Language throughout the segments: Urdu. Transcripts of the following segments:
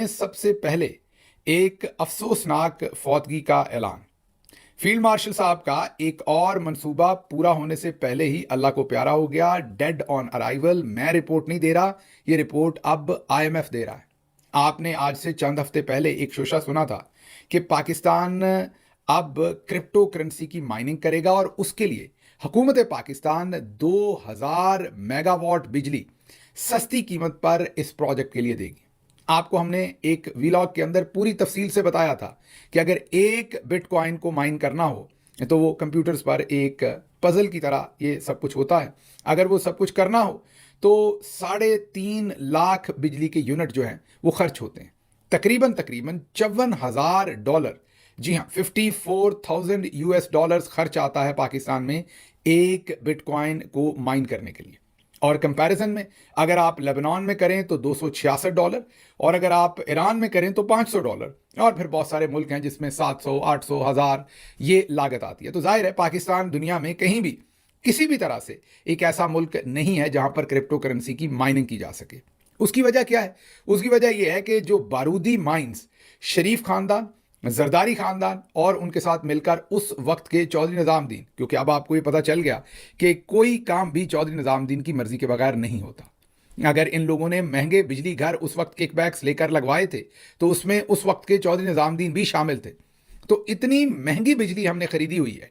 سب سے پہلے ایک افسوسناک فوتگی کا اعلان۔ فیلڈ مارشل صاحب کا ایک اور منصوبہ پورا ہونے سے پہلے ہی اللہ کو پیارا ہو گیا۔ ڈیڈ آن ارائیول۔ میں رپورٹ نہیں دے رہا، یہ رپورٹ اب IMF دے رہا ہے۔ آپ نے آج سے چند ہفتے پہلے ایک شوشہ سنا تھا کہ پاکستان اب کرپٹو کرنسی کی مائننگ کرے گا اور اس کے لیے حکومت پاکستان 2000 میگا واٹ بجلی سستی قیمت پر اس پروجیکٹ کے لیے دے گی۔ آپ کو ہم نے ایک ویلاگ کے اندر پوری تفصیل سے بتایا تھا کہ اگر ایک بٹ کوائن کو مائن کرنا ہو تو وہ کمپیوٹرز پر ایک پزل کی طرح یہ سب کچھ ہوتا ہے۔ اگر وہ سب کچھ کرنا ہو تو 3.5 لاکھ بجلی کے یونٹ جو ہیں وہ خرچ ہوتے ہیں۔ تقریباً $54,000، جی ہاں $54,000 خرچ آتا ہے پاکستان میں ایک بٹ کوائن کو مائن کرنے کے لیے۔ اور کمپیریزن میں اگر آپ لبنان میں کریں تو $266، اور اگر آپ ایران میں کریں تو $500، اور پھر بہت سارے ملک ہیں جس میں 700، 800، 1000 یہ لاگت آتی ہے۔ تو ظاہر ہے پاکستان دنیا میں کہیں بھی کسی بھی طرح سے ایک ایسا ملک نہیں ہے جہاں پر کرپٹو کرنسی کی مائننگ کی جا سکے۔ اس کی وجہ کیا ہے؟ اس کی وجہ یہ ہے کہ جو بارودی مائنز شریف خاندان، زرداری خاندان اور ان کے ساتھ مل کر اس وقت کے چودھری نظام الدین، کیونکہ اب آپ کو یہ پتہ چل گیا کہ کوئی کام بھی چودھری نظام الدین کی مرضی کے بغیر نہیں ہوتا۔ اگر ان لوگوں نے مہنگے بجلی گھر اس وقت کک بیکس لے کر لگوائے تھے تو اس میں اس وقت کے چودھری نظام الدین بھی شامل تھے۔ تو اتنی مہنگی بجلی ہم نے خریدی ہوئی ہے،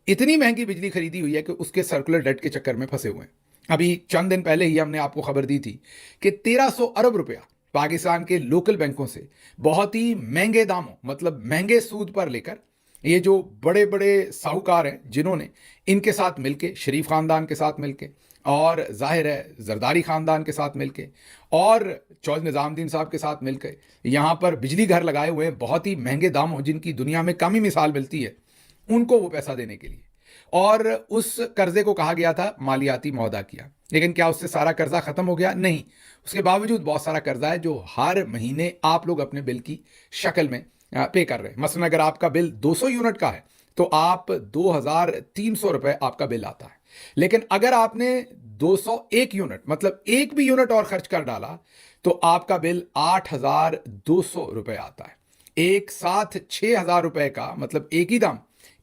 اتنی مہنگی بجلی خریدی ہوئی ہے کہ اس کے سرکولر ڈیٹ کے چکر میں پھنسے ہوئے ہیں۔ ابھی چند دن پہلے ہی ہم نے آپ کو خبر دی تھی کہ 1300 ارب روپیہ پاکستان کے لوکل بینکوں سے بہت ہی مہنگے داموں، مطلب مہنگے سود پر لے کر یہ جو بڑے بڑے ساہوکار ہیں جنہوں نے ان کے ساتھ مل کے، شریف خاندان کے ساتھ مل کے، اور ظاہر ہے زرداری خاندان کے ساتھ مل کے، اور چودھری نظام الدین صاحب کے ساتھ مل کے یہاں پر بجلی گھر لگائے ہوئے ہیں بہت ہی مہنگے داموں، جن کی دنیا میں کم ہی مثال ملتی ہے، ان کو وہ پیسہ دینے کے لیے۔ اور اس قرضے کو کہا گیا تھا مالیاتی معاہدہ کیا، لیکن کیا اس سے سارا قرضہ ختم ہو گیا؟ نہیں، اس کے باوجود بہت سارا قرضہ ہے جو ہر مہینے آپ لوگ اپنے بل کی شکل میں پے کر رہے ہیں۔ مثلا اگر آپ کا بل 200 یونٹ کا ہے تو آپ 2300 روپے آپ کا بل آتا ہے، لیکن اگر آپ نے 201 یونٹ، مطلب ایک بھی یونٹ اور خرچ کر ڈالا تو آپ کا بل 8200 روپے آتا ہے۔ ایک ساتھ 6000 روپے کا، مطلب ایک ہی دم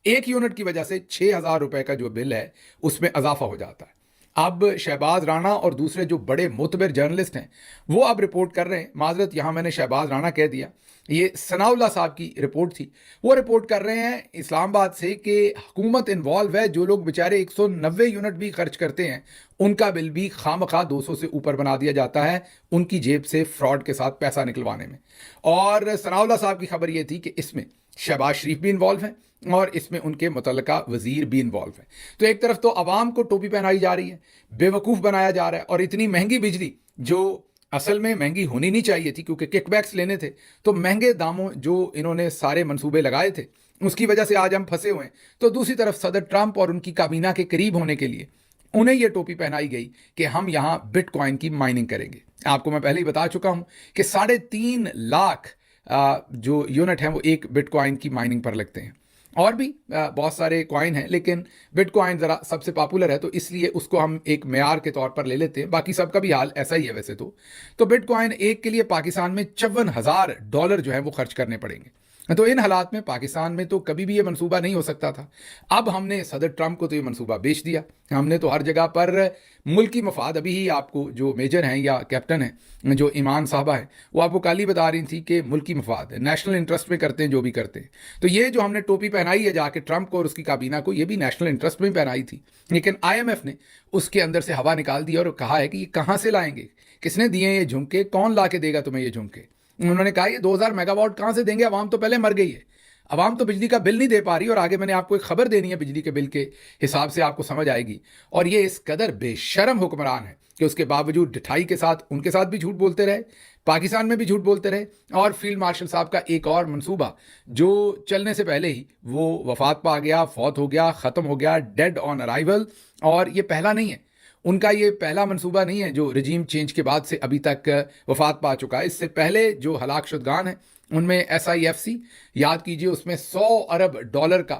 ایک یونٹ کی وجہ سے 6000 روپے کا جو بل ہے اس میں اضافہ ہو جاتا ہے۔ اب شہباز رانا اور دوسرے جو بڑے معتبر جرنلسٹ ہیں وہ اب رپورٹ کر رہے ہیں، معذرت یہاں میں نے شہباز رانا کہہ دیا، یہ ثناء اللہ صاحب کی رپورٹ تھی، وہ رپورٹ کر رہے ہیں اسلام آباد سے کہ حکومت انوالو ہے، جو لوگ بیچارے 190 یونٹ بھی خرچ کرتے ہیں ان کا بل بھی خامخواہ 200 سے اوپر بنا دیا جاتا ہے ان کی جیب سے فراڈ کے ساتھ پیسہ نکلوانے میں۔ اور ثناء اللہ صاحب کی خبر یہ تھی کہ اس میں شہباز شریف بھی انوالو ہیں اور اس میں ان کے متعلقہ وزیر بھی انوالو ہیں۔ تو ایک طرف تو عوام کو ٹوپی پہنائی جا رہی ہے، بے وقوف بنایا جا رہا ہے، اور اتنی مہنگی بجلی جو اصل میں مہنگی ہونی نہیں چاہیے تھی کیونکہ کک بیکس لینے تھے، تو مہنگے داموں جو انہوں نے سارے منصوبے لگائے تھے اس کی وجہ سے آج ہم پھنسے ہوئے ہیں۔ تو دوسری طرف صدر ٹرمپ اور ان کی کابینہ کے قریب ہونے کے لیے انہیں یہ ٹوپی پہنائی گئی کہ ہم یہاں بٹ کوائن کی مائننگ کریں گے۔ آپ کو میں پہلے ہی بتا چکا ہوں کہ 3.5 لاکھ جو یونٹ ہیں وہ ایک بٹ کوائن کی مائننگ پر لگتے ہیں۔ اور بھی بہت سارے کوائن ہیں لیکن بٹ کوائن ذرا سب سے پاپولر ہے تو اس لیے اس کو ہم ایک معیار کے طور پر لے لیتے ہیں، باقی سب کا بھی حال ایسا ہی ہے ویسے تو بٹ کوائن ایک کے لیے پاکستان میں $54,000 جو ہے وہ خرچ کرنے پڑیں گے۔ تو ان حالات میں پاکستان میں تو کبھی بھی یہ منصوبہ نہیں ہو سکتا تھا۔ اب ہم نے صدر ٹرمپ کو تو یہ منصوبہ بیچ دیا، ہم نے تو ہر جگہ پر ملکی مفاد، ابھی ہی آپ کو جو میجر ہیں یا کیپٹن ہیں جو ایمان صاحبہ ہیں وہ آپ کو کل ہی بتا رہی تھی کہ ملکی مفاد نیشنل انٹرسٹ میں کرتے ہیں جو بھی کرتے ہیں۔ تو یہ جو ہم نے ٹوپی پہنائی ہے جا کے ٹرمپ کو اور اس کی کابینہ کو، یہ بھی نیشنل انٹرسٹ میں پہنائی تھی، لیکن IMF نے اس کے اندر سے ہوا نکال دی اور کہا ہے کہ یہ کہاں سے لائیں گے، کس نے دیے یہ جھمکے، کون لا کے دے گا تمہیں یہ جھمکے۔ انہوں نے کہا یہ 2000 میگا واٹ کہاں سے دیں گے، عوام تو پہلے مر گئی ہے، عوام تو بجلی کا بل نہیں دے پا رہی، اور آگے میں نے آپ کو ایک خبر دینی ہے بجلی کے بل کے حساب سے، آپ کو سمجھ آئے گی۔ اور یہ اس قدر بے شرم حکمران ہے کہ اس کے باوجود ڈٹھائی کے ساتھ ان کے ساتھ بھی جھوٹ بولتے رہے، پاکستان میں بھی جھوٹ بولتے رہے، اور فیلڈ مارشل صاحب کا ایک اور منصوبہ جو چلنے سے پہلے ہی وہ وفات پا گیا، فوت ہو گیا، ختم ہو گیا، ڈیڈ آن ارائیول۔ اور یہ پہلا نہیں ہے، ان کا یہ پہلا منصوبہ نہیں ہے جو رجیم چینج کے بعد سے ابھی تک وفات پا چکا ہے۔ اس سے پہلے جو ہلاک شدگان ہیں ان میں SIFC، یاد کیجئے اس میں $100 ارب کا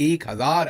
1000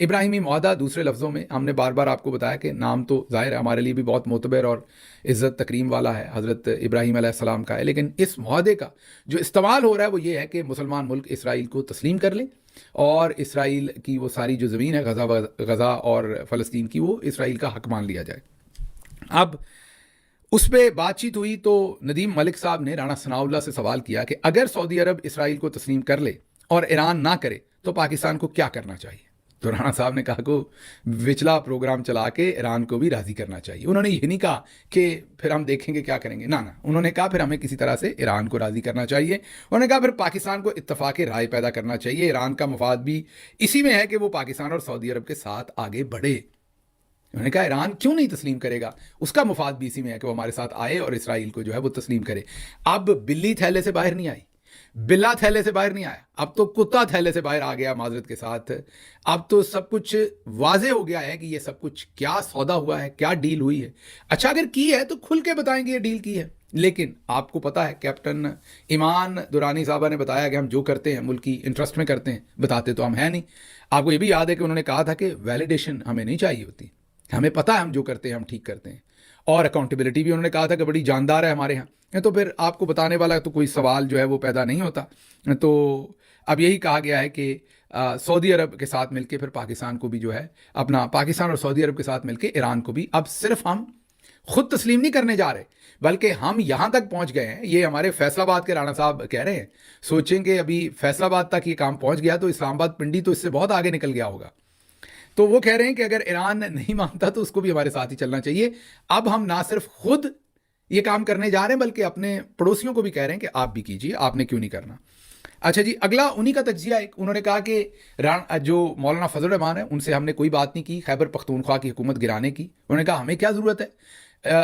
ابراہیمی معاہدہ دوسرے لفظوں میں ہم نے بار بار آپ کو بتایا کہ نام تو ظاہر ہے ہمارے لیے بھی بہت معتبر اور عزت تکریم والا ہے، حضرت ابراہیم علیہ السلام کا ہے، لیکن اس معاہدے کا جو استعمال ہو رہا ہے وہ یہ ہے کہ مسلمان ملک اسرائیل کو تسلیم کر لیں اور اسرائیل کی وہ ساری جو زمین ہے غزہ اور فلسطین کی، وہ اسرائیل کا حق مان لیا جائے۔ اب اس پہ بات چیت ہوئی تو ندیم ملک صاحب نے رانا ثناء اللہ سے سوال کیا کہ اگر سعودی عرب اسرائیل کو تسلیم کر لے اور ایران نہ کرے تو پاکستان کو کیا کرنا چاہیے؟ تو رانا صاحب نے کہا کہ وچلا پروگرام چلا کے ایران کو بھی راضی کرنا چاہیے۔ انہوں نے یہ نہیں کہا کہ پھر ہم دیکھیں گے کیا کریں گے، نہ انہوں نے کہا پھر ہمیں کسی طرح سے ایران کو راضی کرنا چاہیے۔ انہوں نے کہا پھر پاکستان کو اتفاق رائے پیدا کرنا چاہیے، ایران کا مفاد بھی اسی میں ہے کہ وہ پاکستان اور سعودی عرب کے ساتھ آگے بڑھے۔ انہوں نے کہا ایران کیوں نہیں تسلیم کرے گا، اس کا مفاد بھی اسی میں ہے کہ وہ ہمارے ساتھ آئے اور اسرائیل کو جو ہے وہ تسلیم کرے۔ اب بلی تھیلے سے باہر نہیں آئی، بلا تھیلے سے باہر نہیں آیا، اب تو کتا تھیلے سے باہر آ گیا معذرت کے ساتھ۔ اب تو سب کچھ واضح ہو گیا ہے کہ یہ سب کچھ کیا سودا ہوا ہے، کیا ڈیل ہوئی ہے۔ اچھا اگر کی ہے تو کھل کے بتائیں گے یہ ڈیل کی ہے، لیکن آپ کو پتا ہے کیپٹن ایمان دورانی صاحبہ نے بتایا کہ ہم جو کرتے ہیں ملکی انٹرسٹ میں کرتے ہیں، بتاتے تو ہم ہیں نہیں۔ آپ کو یہ بھی یاد ہے کہ انہوں نے کہا تھا کہ ویلیڈیشن ہمیں نہیں چاہیے ہوتی، ہمیں پتہ ہے ہم جو کرتے ہیں ہم ٹھیک کرتے ہیں، اور اکاؤنٹیبلٹی بھی انہوں نے کہا تھا کہ بڑی جاندار ہے ہمارے ہاں، تو پھر آپ کو بتانے والا تو کوئی سوال جو ہے وہ پیدا نہیں ہوتا۔ تو اب یہی کہا گیا ہے کہ سعودی عرب کے ساتھ مل کے پھر پاکستان کو بھی جو ہے اپنا، پاکستان اور سعودی عرب کے ساتھ مل کے ایران کو بھی اب صرف ہم خود تسلیم نہیں کرنے جا رہے بلکہ ہم یہاں تک پہنچ گئے ہیں، یہ ہمارے فیصل آباد کے رانا صاحب کہہ رہے ہیں، سوچیں کہ ابھی فیصل آباد تک یہ کام پہنچ گیا تو اسلام آباد پنڈی تو اس سے بہت آگے نکل گیا ہوگا۔ تو وہ کہہ رہے ہیں کہ اگر ایران نہیں مانتا تو اس کو بھی ہمارے ساتھ ہی چلنا چاہیے۔ اب ہم نہ صرف خود یہ کام کرنے جا رہے ہیں بلکہ اپنے پڑوسیوں کو بھی کہہ رہے ہیں کہ آپ بھی کیجیے، آپ نے کیوں نہیں کرنا۔ اچھا جی، اگلا انہی کا تجزیہ ایک انہوں نے کہا کہ جو مولانا فضل الرحمان ہیں ان سے ہم نے کوئی بات نہیں کی خیبر پختونخوا کی حکومت گرانے کی۔ انہوں نے کہا ہمیں کیا ضرورت ہے،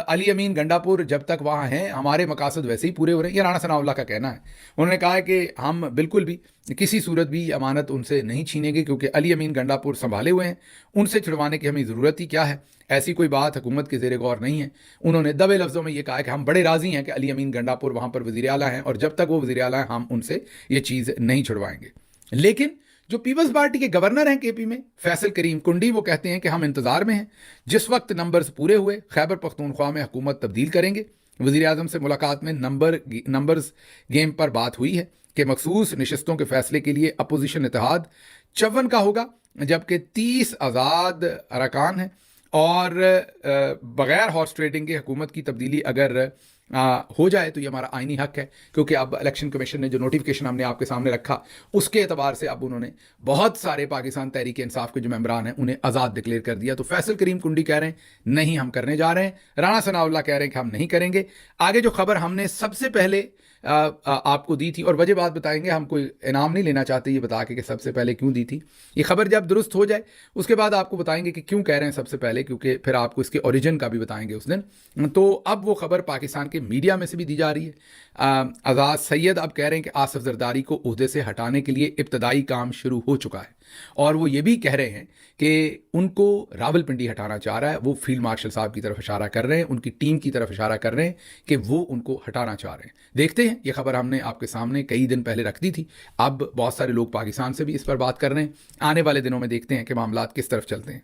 علی امین گنڈاپور جب تک وہاں ہیں ہمارے مقاصد ویسے ہی پورے ہو رہے ہیں، یہ رانا ثناء اللہ کا کہنا ہے۔ انہوں نے کہا کہ ہم بالکل بھی کسی صورت بھی امانت ان سے نہیں چھینیں گے کیونکہ علی امین گنڈاپور سنبھالے ہوئے ہیں، ان سے چھڑوانے کی ہمیں ضرورت ہی کیا ہے، ایسی کوئی بات حکومت کے زیر غور نہیں ہے۔ انہوں نے دبے لفظوں میں یہ کہا کہ ہم بڑے راضی ہیں کہ علی امین گنڈاپور وہاں پر وزیر اعلیٰ ہیں اور جب تک وہ وزیر اعلیٰ ہیں ہم ان سے یہ چیز نہیں چھڑوائیں گے۔ لیکن جو پیپلز پارٹی کے گورنر ہیں کے پی میں فیصل کریم کنڈی، وہ کہتے ہیں کہ ہم انتظار میں ہیں، جس وقت نمبرز پورے ہوئے خیبر پختونخوا میں حکومت تبدیل کریں گے۔ وزیر اعظم سے ملاقات میں نمبرز گیم پر بات ہوئی ہے کہ مخصوص نشستوں کے فیصلے کے لیے اپوزیشن اتحاد 54 کا ہوگا جبکہ 30 آزاد ارکان ہیں، اور بغیر ہارس ٹریڈنگ کے حکومت کی تبدیلی اگر ہو جائے تو یہ ہمارا آئینی حق ہے، کیونکہ اب الیکشن کمیشن نے جو نوٹیفیکیشن ہم نے آپ کے سامنے رکھا اس کے اعتبار سے اب انہوں نے بہت سارے پاکستان تحریک انصاف کے جو ممبران ہیں انہیں آزاد ڈکلیئر کر دیا۔ تو فیصل کریم کنڈی کہہ رہے ہیں نہیں ہم کرنے جا رہے ہیں، رانا ثناء اللہ کہہ رہے ہیں کہ ہم نہیں کریں گے۔ آگے جو خبر ہم نے سب سے پہلے آپ کو دی تھی، اور وجہ بات بتائیں گے، ہم کوئی انعام نہیں لینا چاہتے یہ بتا کے کہ سب سے پہلے کیوں دی تھی، یہ خبر جب درست ہو جائے اس کے بعد آپ کو بتائیں گے کہ کیوں کہہ رہے ہیں سب سے پہلے، کیونکہ پھر آپ کو اس کے اوریجن کا بھی بتائیں گے اس دن۔ تو اب وہ خبر پاکستان کے میڈیا میں سے بھی دی جا رہی ہے، اعزاز سید اب کہہ رہے ہیں کہ آصف زرداری کو عہدے سے ہٹانے کے لیے ابتدائی کام شروع ہو چکا ہے، اور وہ یہ بھی کہہ رہے ہیں کہ ان کو راول پنڈی ہٹانا چاہ رہا ہے، وہ فیلڈ مارشل صاحب کی طرف اشارہ کر رہے ہیں، ان کی ٹیم کی طرف اشارہ کر رہے ہیں کہ وہ ان کو ہٹانا چاہ رہے ہیں۔ دیکھتے ہیں، یہ خبر ہم نے آپ کے سامنے کئی دن پہلے رکھ دی تھی، اب بہت سارے لوگ پاکستان سے بھی اس پر بات کر رہے ہیں، آنے والے دنوں میں دیکھتے ہیں کہ معاملات کس طرف چلتے ہیں۔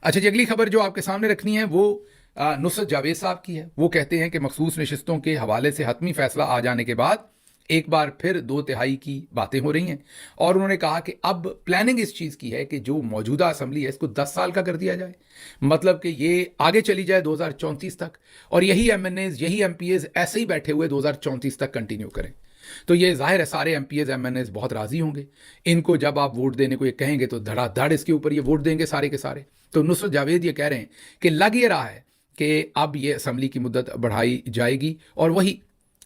اچھا جی، اگلی خبر جو آپ کے سامنے رکھنی ہے وہ نصرت جاوید صاحب کی ہے۔ وہ کہتے ہیں کہ مخصوص نشستوں کے حوالے سے حتمی فیصلہ آ جانے کے بعد ایک بار پھر 2/3 کی باتیں ہو رہی ہیں، اور انہوں نے کہا کہ اب پلاننگ اس چیز کی ہے کہ جو موجودہ اسمبلی ہے اس کو 10 سال کا کر دیا جائے، مطلب کہ یہ آگے چلی جائے 2034 تک، اور یہی ایم این ایز یہی ایم پی ایز ایسے ہی بیٹھے ہوئے 2034 تک کنٹینیو کریں۔ تو یہ ظاہر ہے سارے MPAs MNAs بہت راضی ہوں گے، ان کو جب آپ ووٹ دینے کو یہ کہیں گے تو دھڑا دھڑ اس کے اوپر یہ ووٹ دیں گے سارے کے سارے۔ تو نصرت جاوید یہ کہہ رہے ہیں کہ لگ یہ رہا ہے کہ اب یہ اسمبلی کی مدت بڑھائی جائے گی، اور وہی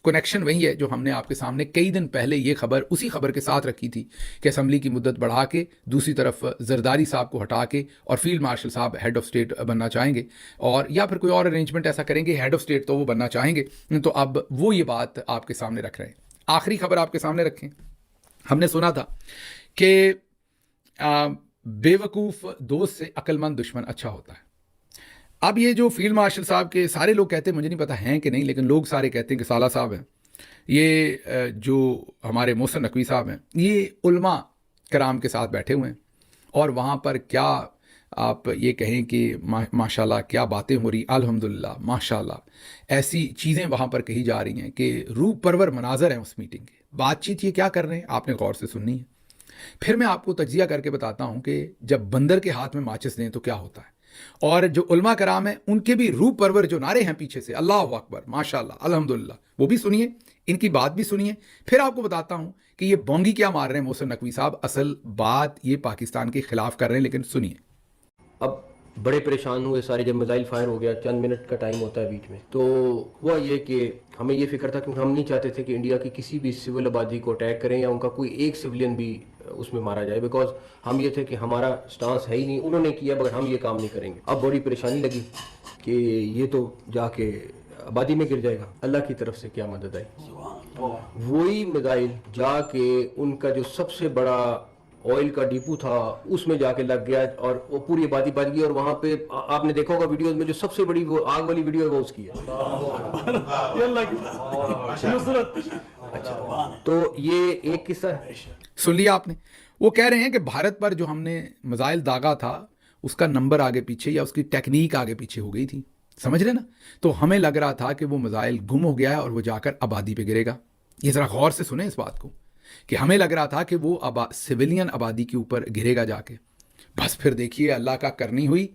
کنیکشن وہی ہے جو ہم نے آپ کے سامنے کئی دن پہلے یہ خبر اسی خبر کے ساتھ رکھی تھی کہ اسمبلی کی مدت بڑھا کے دوسری طرف زرداری صاحب کو ہٹا کے اور فیلڈ مارشل صاحب ہیڈ آف اسٹیٹ بننا چاہیں گے، اور یا پھر کوئی اور ارینجمنٹ ایسا کریں گے، ہیڈ آف اسٹیٹ تو وہ بننا چاہیں گے۔ تو اب وہ یہ بات آپ کے سامنے رکھ رہے ہیں۔ آخری خبر آپ کے سامنے رکھیں، ہم نے سنا تھا کہ بے وقوف دوست سے عقل مند دشمن اچھا ہوتا ہے۔ اب یہ جو فیلڈ مارشل صاحب کے سارے لوگ کہتے ہیں، مجھے نہیں پتا ہیں کہ نہیں، لیکن لوگ سارے کہتے ہیں کہ سالہ صاحب ہیں، یہ جو ہمارے محسن نقوی صاحب ہیں، یہ علماء کرام کے ساتھ بیٹھے ہوئے ہیں اور وہاں پر کیا آپ یہ کہیں کہ ماشاءاللہ کیا باتیں ہو رہی، الحمدللہ ماشاءاللہ ایسی چیزیں وہاں پر کہی جا رہی ہیں کہ روح پرور مناظر ہیں اس میٹنگ کے. بات چیت یہ کیا کر رہے ہیں آپ نے غور سے سننی ہے. پھر میں آپ کو تجزیہ کر کے بتاتا ہوں کہ جب بندر کے ہاتھ میں ماچس دیں تو کیا ہوتا ہے. اور جو علماء کرام ہیں ان کے بھی روح پرور جو نعرے ہیں پیچھے سے، اللہ اکبر ماشاءاللہ الحمدللہ، وہ بھی سنیے، ان کی بات بھی سنیے. پھر آپ کو بتاتا ہوں کہ یہ بونگی کیا مار رہے ہیں محسن نقوی صاحب. اصل بات یہ پاکستان کے خلاف کر رہے ہیں، لیکن سنیے. اب بڑے پریشان ہوئے سارے جب میزائل فائر ہو گیا، چند منٹ کا ٹائم ہوتا ہے بیچ میں، تو ہوا یہ کہ ہمیں یہ فکر تھا کہ ہم نہیں چاہتے تھے کہ انڈیا کی کسی بھی سول آبادی کو اٹیک کریں یا ان کا کوئی ایک سویلین بھی اس میں مارا جائے، بیکاز ہم یہ تھے کہ ہمارا سٹانس ہے ہی نہیں، انہوں نے کیا مگر ہم یہ کام نہیں کریں گے. اب بڑی پریشانی لگی کہ یہ تو جا کے آبادی میں گر جائے گا. اللہ کی طرف سے کیا مدد آئی، وہی میزائل جا کے ان کا جو سب سے بڑا آئل کا ڈیپو تھا اس میں جا کے لگ گیا اور وہ پوری آبادی بچ گئی. اور وہاں پہ آپ نے دیکھا ہوگا ویڈیوز میں جو سب سے بڑی وہ آگ والی ویڈیو ہے وہ اس کی ہے. اچھا تو یہ ایک قصہ ہے. سن لیا آپ نے. وہ کہہ رہے ہیں کہ بھارت پر جو ہم نے میزائل داغا تھا اس کا نمبر آگے پیچھے یا اس کی ٹیکنیک آگے پیچھے ہو گئی تھی، سمجھ رہے نا. تو ہمیں لگ رہا تھا کہ وہ میزائل گم ہو گیا ہے اور وہ جا کر آبادی پہ گرے گا. یہ ذرا غور سے سنیں اس بات کو کہ ہمیں لگ رہا تھا کہ وہ سویلین آبادی کے اوپر گرے گا جا کے. بس پھر دیکھیے اللہ کا کرنی ہوئی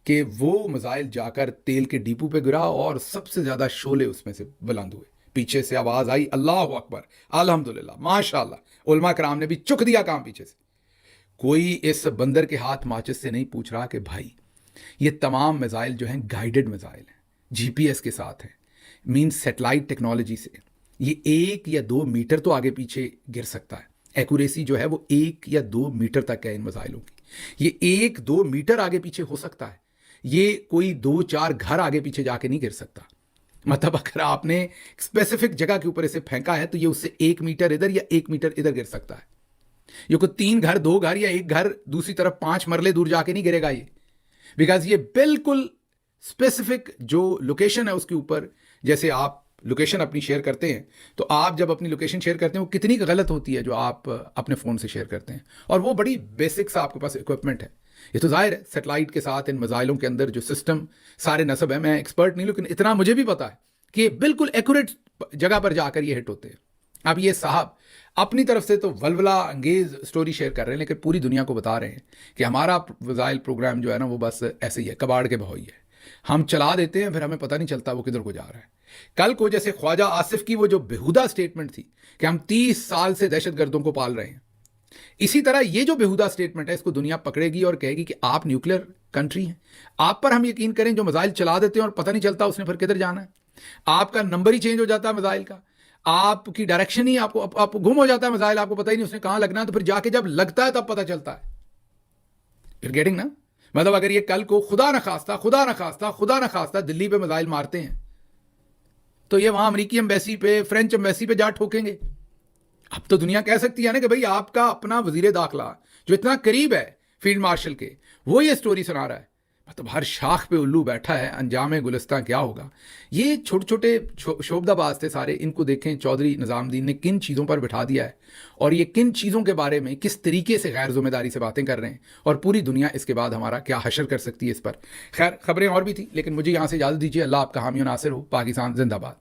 کہ وہ میزائل جا کر تیل کے ڈیپو پہ گرا اور سب سے زیادہ شعلے اس میں سے بلند ہوئے. پیچھے سے آواز آئی اللہ اکبر الحمدللہ ماشاءاللہ. علماء کرام نے بھی چک دیا کام پیچھے سے. کوئی اس بندر کے ہاتھ ماچس سے نہیں پوچھ رہا کہ بھائی یہ تمام میزائل جو ہیں گائیڈڈ میزائل ہیں، جی پی ایس کے ساتھ ہیں، مینس سیٹلائٹ ٹیکنالوجی سے. یہ 1 یا 2 میٹر تو آگے پیچھے گر سکتا ہے. ایکوریسی جو ہے وہ 1 یا 2 میٹر تک ہے ان میزائلوں کی. یہ 1-2 میٹر آگے پیچھے ہو سکتا ہے. یہ کوئی 2-4 گھر آگے پیچھے جا کے نہیں گر سکتا. مطلب اگر آپ نے اسپیسیفک جگہ کے اوپر اسے پھینکا ہے تو یہ اس سے 1 میٹر ادھر یا 1 میٹر ادھر گر سکتا ہے. یہ کوئی 3 گھر 2 گھر یا 1 گھر دوسری طرف 5 مرلے دور جا کے نہیں گرے گا یہ. بیکاز یہ بالکل اسپیسیفک جو لوکیشن ہے اس کے اوپر، جیسے آپ لوکیشن اپنی شیئر کرتے ہیں تو آپ جب اپنی لوکیشن شیئر کرتے ہیں وہ کتنی غلط ہوتی ہے جو آپ اپنے فون سے شیئر کرتے ہیں. اور وہ بڑی بیسک سا آپ کے پاس اکوپمنٹ ہے. یہ تو ظاہر ہے سیٹلائٹ کے ساتھ ان میزائلوں کے اندر جو سسٹم سارے نصب ہیں، میں ایکسپرٹ نہیں لیکن اتنا مجھے بھی پتا ہے کہ بالکل ایکوریٹ جگہ پر جا کر یہ ہٹ ہوتے ہیں. اب یہ صاحب اپنی طرف سے تو ولولہ انگیز سٹوری شیئر کر رہے ہیں لیکن پوری دنیا کو بتا رہے ہیں کہ ہمارا میزائل پروگرام جو ہے نا وہ بس ایسے ہی ہے، کباڑ کے بہوئی ہے. ہم چلا دیتے ہیں پھر ہمیں پتہ نہیں چلتا وہ کدھر کو جا رہا ہے. کل کو جیسے خواجہ آصف کی وہ جو بےہودہ سٹیٹمنٹ تھی کہ ہم 30 سال سے دہشت گردوں کو پال رہے ہیں، اسی طرح یہ جو بےہودہ سٹیٹمنٹ ہے اس کو دنیا پکڑے گی اور کہے گی کہ آپ نیوکلیر کنٹری ہیں، آپ پر ہم یقین کریں جو میزائل چلا دیتے ہیں اور پتہ نہیں چلتا اس نے پھر کدھر جانا ہے. آپ کا نمبر ہی چینج ہو جاتا ہے میزائل کا، آپ کی ڈائریکشن ہی آپ کو گم ہو جاتا ہے میزائل، آپ کو پتہ ہی نہیں اس نے کہاں لگنا ہے. تو پھر جا کے جب لگتا ہے تب پتہ چلتا ہے. You're getting نا؟ مطلب اگر یہ کل کو خدا نخواستہ دلی پہ میزائل مارتے ہیں تو یہ وہاں امریکی ایمبیسی پہ فرینچ ایمبیسی پہ جا ٹھوکیں گے. اب تو دنیا کہہ سکتی ہے نا کہ بھئی آپ کا اپنا وزیر داخلہ جو اتنا قریب ہے فیلڈ مارشل کے وہ یہ سٹوری سنا رہا ہے. مطلب ہر شاخ پہ الو بیٹھا ہے، انجام گلستہ کیا ہوگا. یہ چھوٹے چھوٹے شعبدہ باز تھے سارے، ان کو دیکھیں چودھری نظام الدین نے کن چیزوں پر بٹھا دیا ہے اور یہ کن چیزوں کے بارے میں کس طریقے سے غیر ذمہ داری سے باتیں کر رہے ہیں اور پوری دنیا اس کے بعد ہمارا کیا حشر کر سکتی ہے اس پر. خیر خبریں اور بھی تھیں لیکن مجھے یہاں سے اجازت دیجیے. اللہ آپ کا حامی و ناصر ہو. پاکستان زندہ باد.